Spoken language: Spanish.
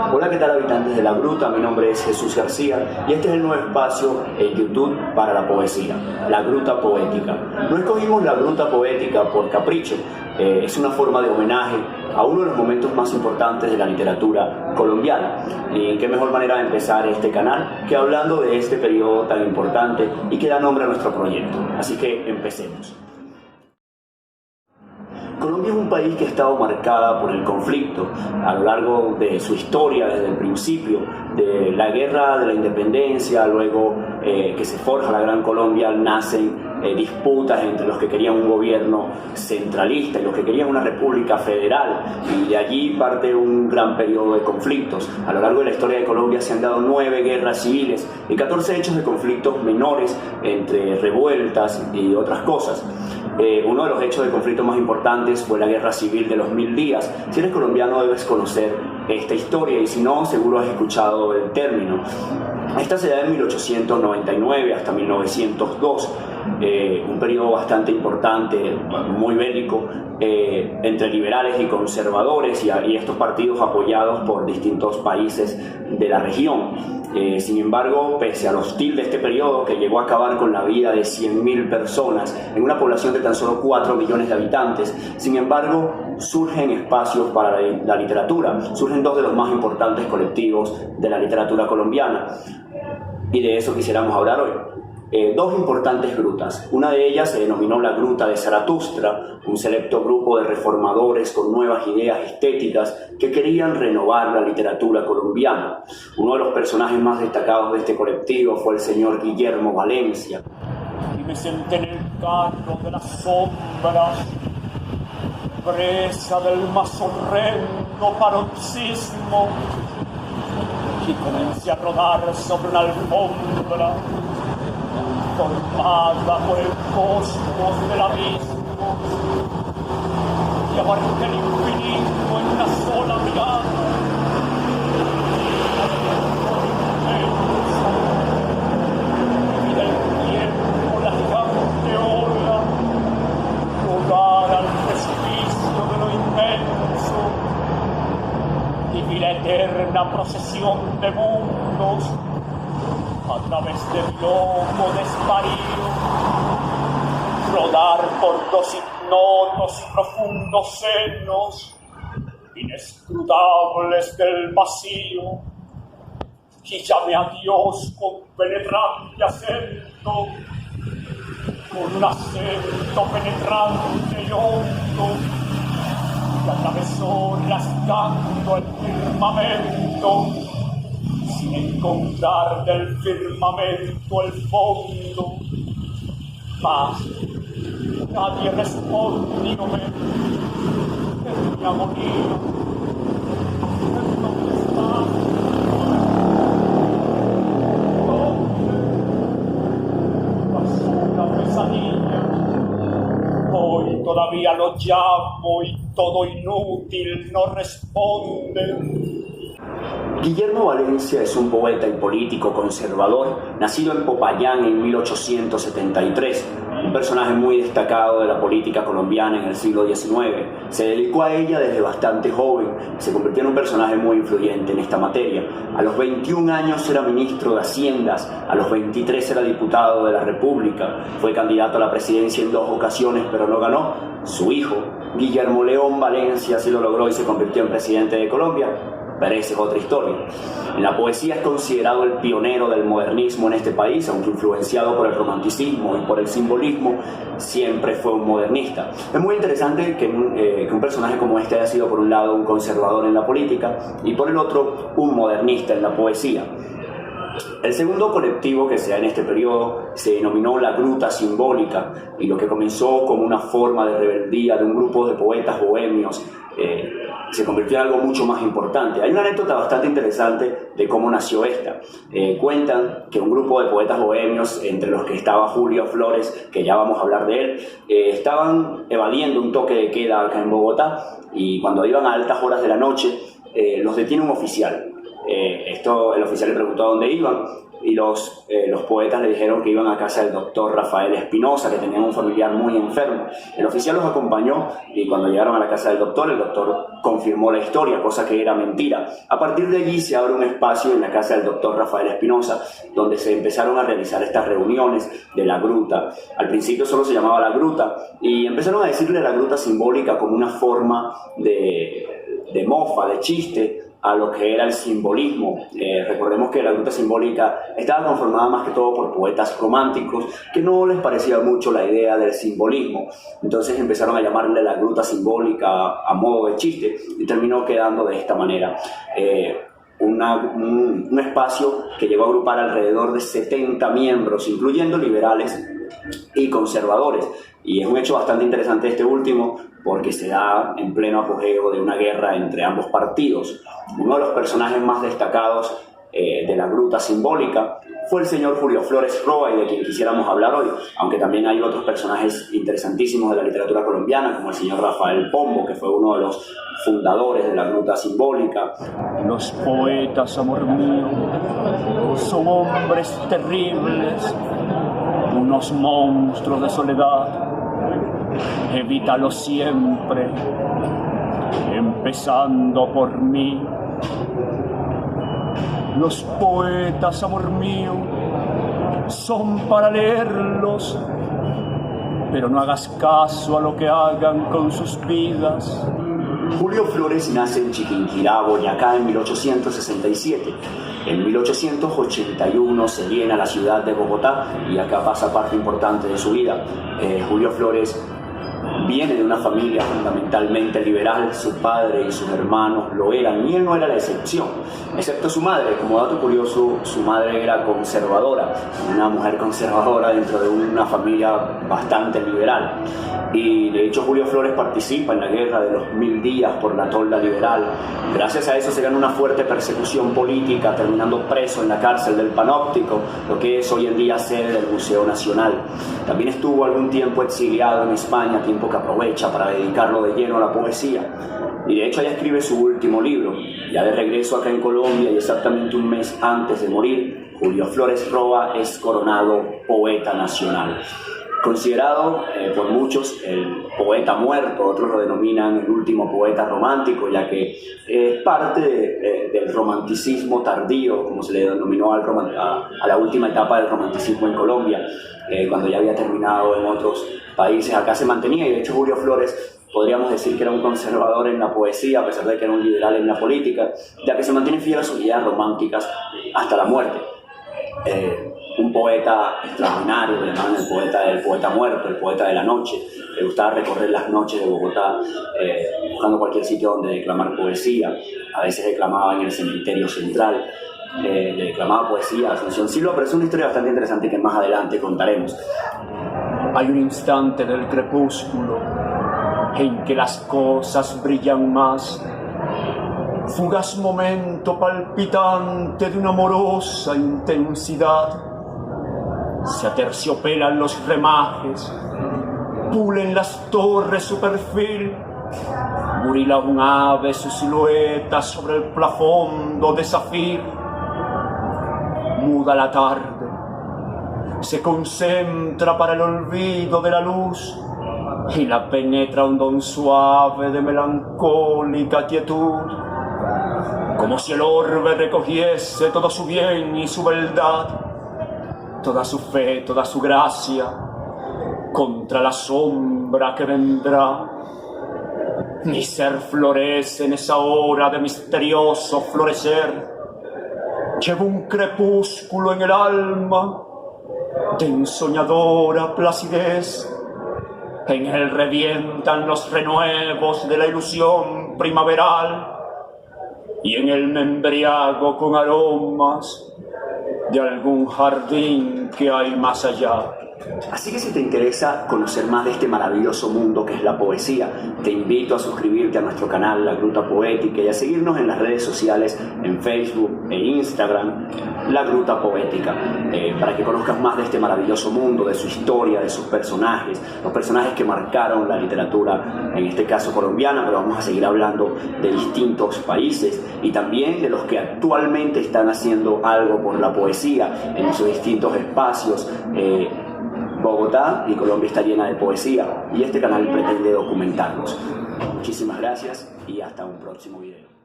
Hola, ¿qué tal, habitantes de La Gruta? Mi nombre es Jesús García y este es el nuevo espacio en YouTube para la poesía, La Gruta Poética. No escogimos La Gruta Poética por capricho, es una forma de homenaje a uno de los momentos más importantes de la literatura colombiana. Y qué mejor manera de empezar este canal que hablando de este periodo tan importante y que da nombre a nuestro proyecto. Así que empecemos. Colombia es un país que ha estado marcada por el conflicto a lo largo de su historia, desde el principio, de la guerra de la independencia, luego que se forja la Gran Colombia, nacen disputas entre los que querían un gobierno centralista y los que querían una república federal, y de allí parte un gran periodo de conflictos. A lo largo de la historia de Colombia se han dado 9 guerras civiles y 14 hechos de conflictos menores entre revueltas y otras cosas. Uno de los hechos de conflicto más importantes fue la Guerra Civil de los 1000 días. Si eres colombiano debes conocer esta historia y si no, seguro has escuchado el término. Esta se da en 1899 hasta 1902, un periodo bastante importante, muy bélico, entre liberales y conservadores y estos partidos apoyados por distintos países de la región. Sin embargo, pese a lo hostil de este periodo, que llegó a acabar con la vida de 100.000 personas en una población de tan solo 4 millones de habitantes, sin embargo, surgen espacios para la literatura. Surgen 2 de los más importantes colectivos de la literatura colombiana, y de eso quisiéramos hablar hoy. 2 importantes grutas. Una de ellas se denominó la Gruta de Zaratustra, un selecto grupo de reformadores con nuevas ideas estéticas que querían renovar la literatura colombiana. Uno de los personajes más destacados de este colectivo fue el señor Guillermo Valencia. Y me senté en el carro de las sombras, presa del más horrendo paroxismo, y comencé a rodar sobre una alfombra formada por el cosmos del abismo, y abarqué el infinito en una sola mirada. Y del tiempo la gigante ola rodar al precipicio de lo inmenso, y vi la eterna procesión de mundos a través del lomo desvarío, rodar por 2 ignotos y profundos senos, inescrutables del vacío, y llamé a Dios con penetrante acento, con un acento penetrante y hondo, que atravesó rasgando el firmamento, sin encontrar del firmamento el fondo. Mas nadie respondióme en mi agonía. ¿Dónde estás? ¿Dónde? Pasó una pesadilla. Hoy todavía lo llamo y todo inútil no responde. Guillermo Valencia es un poeta y político conservador, nacido en Popayán en 1873, un personaje muy destacado de la política colombiana en el siglo XIX. Se dedicó a ella desde bastante joven y se convirtió en un personaje muy influyente en esta materia. A los 21 años era ministro de Haciendas, a los 23 era diputado de la República, fue candidato a la presidencia en 2 ocasiones pero no ganó. Su hijo, Guillermo León Valencia, sí lo logró y se convirtió en presidente de Colombia. Pero esa es otra historia. En la poesía es considerado el pionero del modernismo en este país, aunque influenciado por el romanticismo y por el simbolismo, siempre fue un modernista. Es muy interesante que un personaje como este haya sido por un lado un conservador en la política y por el otro un modernista en la poesía. El segundo colectivo que se da en este periodo se denominó la Gruta Simbólica, y lo que comenzó como una forma de rebeldía de un grupo de poetas bohemios se convirtió en algo mucho más importante. Hay una anécdota bastante interesante de cómo nació esta. Cuentan que un grupo de poetas bohemios, entre los que estaba Julio Flores, que ya vamos a hablar de él, estaban evadiendo un toque de queda acá en Bogotá, y cuando iban a altas horas de la noche los detiene un oficial. El oficial le preguntó a dónde iban y los poetas le dijeron que iban a casa del doctor Rafael Espinosa, que tenía un familiar muy enfermo. El oficial los acompañó y cuando llegaron a la casa del doctor, el doctor confirmó la historia, cosa que era mentira. A partir de allí se abre un espacio en la casa del doctor Rafael Espinosa, donde se empezaron a realizar estas reuniones de la gruta. Al principio solo se llamaba la gruta y empezaron a decirle la gruta simbólica como una forma de mofa, de chiste, a lo que era el simbolismo. Recordemos que la gruta simbólica estaba conformada más que todo por poetas románticos que no les parecía mucho la idea del simbolismo. Entonces empezaron a llamarle la gruta simbólica a modo de chiste y terminó quedando de esta manera. Un espacio que llegó a agrupar alrededor de 70 miembros, incluyendo liberales y conservadores. Y es un hecho bastante interesante este último porque se da en pleno apogeo de una guerra entre ambos partidos. Uno de los personajes más destacados de la gruta simbólica fue el señor Julio Flores Roa, y de quien quisiéramos hablar hoy, aunque también hay otros personajes interesantísimos de la literatura colombiana, como el señor Rafael Pombo, que fue uno de los fundadores de la gruta simbólica. Los poetas, amor mío, son hombres terribles, unos monstruos de soledad. Evítalo siempre, empezando por mí. Los poetas, amor mío, son para leerlos, pero no hagas caso a lo que hagan con sus vidas. Julio Flores nace en Chiquinquirá, Boyacá, en 1867. En 1881 se viene a la ciudad de Bogotá y acá pasa parte importante de su vida. Julio Flores viene de una familia fundamentalmente liberal, su padre y sus hermanos lo eran, y él no era la excepción, excepto su madre. Como dato curioso, su madre era conservadora, una mujer conservadora dentro de una familia bastante liberal. Y de hecho Julio Flores participa en la guerra de los 1000 días por la tolda liberal. Gracias a eso se gana una fuerte persecución política, terminando preso en la cárcel del Panóptico, lo que es hoy en día sede del Museo Nacional. También estuvo algún tiempo exiliado en España, tiempo que aprovecha para dedicarlo de lleno a la poesía. Y de hecho ella escribe su último libro. Ya de regreso acá en Colombia y exactamente un mes antes de morir, Julio Flores Roa es coronado poeta nacional. Considerado por muchos el poeta muerto, otros lo denominan el último poeta romántico, ya que es parte del romanticismo tardío, como se le denominó a la última etapa del romanticismo en Colombia, cuando ya había terminado en otros países. Acá se mantenía, y de hecho Julio Flores podríamos decir que era un conservador en la poesía, a pesar de que era un liberal en la política, ya que se mantiene fiel a sus ideas románticas hasta la muerte. Un poeta extraordinario, le llamaban el poeta muerto, el poeta de la noche. Le gustaba recorrer las noches de Bogotá buscando cualquier sitio donde declamar poesía. A veces declamaba en el cementerio central, le declamaba poesía a Asunción Silva, pero es una historia bastante interesante que más adelante contaremos. Hay un instante del crepúsculo en que las cosas brillan más, fugaz momento palpitante de una amorosa intensidad. Se aterciopelan los remajes, pulen las torres su perfil, burila un ave su silueta sobre el plafondo de zafir. Muda la tarde, se concentra para el olvido de la luz, y la penetra un don suave de melancólica quietud, como si el orbe recogiese todo su bien y su beldad, toda su fe, toda su gracia, contra la sombra que vendrá. Mi ser florece en esa hora de misterioso florecer. Llevo un crepúsculo en el alma de ensoñadora placidez. En él revientan los renuevos de la ilusión primaveral, y en él me embriago con aromas de algún jardín que hay más allá. Así que si te interesa conocer más de este maravilloso mundo que es la poesía, te invito a suscribirte a nuestro canal La Gruta Poética y a seguirnos en las redes sociales, en Facebook e Instagram, La Gruta Poética, para que conozcas más de este maravilloso mundo, de su historia, de sus personajes, los personajes que marcaron la literatura, en este caso colombiana, pero vamos a seguir hablando de distintos países y también de los que actualmente están haciendo algo por la poesía en sus distintos espacios. Bogotá y Colombia está llena de poesía y este canal pretende documentarlos. Muchísimas gracias y hasta un próximo video.